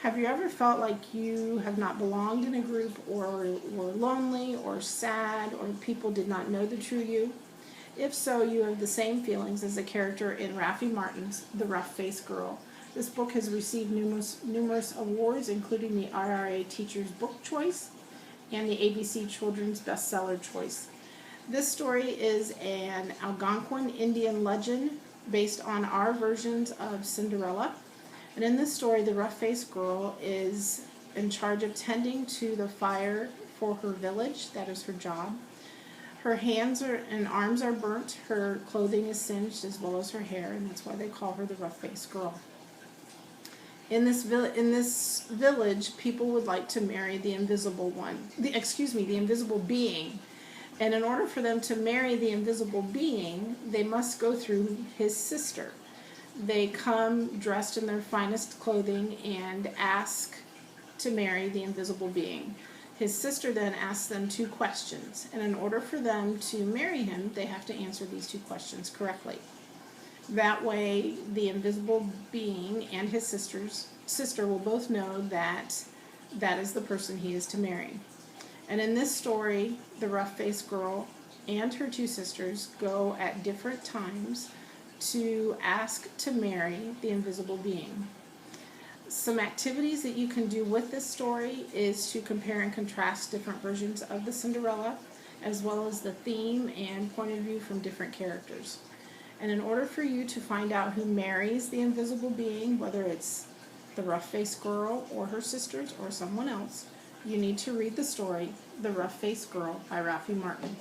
Have you ever felt like you have not belonged in a group, or were lonely or sad, or people did not know the true you? If so, you have the same feelings as the character in Rafe Martin's The Rough-Faced Girl. This book has received numerous awards, including the IRA Teacher's Book Choice and the ABC Children's Bestseller Choice. This story is an Algonquin Indian legend based on our versions of Cinderella. And in this story, the rough-faced girl is in charge of tending to the fire for her village. That is her job. Her hands and arms are burnt, her clothing is singed, as well as her hair, and that's why they call her the rough-faced girl. In this village, people would like to marry the invisible the invisible being. And in order for them to marry the invisible being, they must go through his sister. They come dressed in their finest clothing and ask to marry the invisible being. His sister then asks them 2 questions, and in order for them to marry him, they have to answer these 2 questions correctly. That way, the invisible being and his sister will both know that that is the person he is to marry. And in this story, the rough-faced girl and her 2 sisters go at different times to ask to marry the invisible being. Some activities that you can do with this story is to compare and contrast different versions of the Cinderella, as well as the theme and point of view from different characters. And in order for you to find out who marries the invisible being, whether it's the rough-faced girl or her sisters or someone else, you need to read the story, The Rough-Faced Girl by Rafe Martin.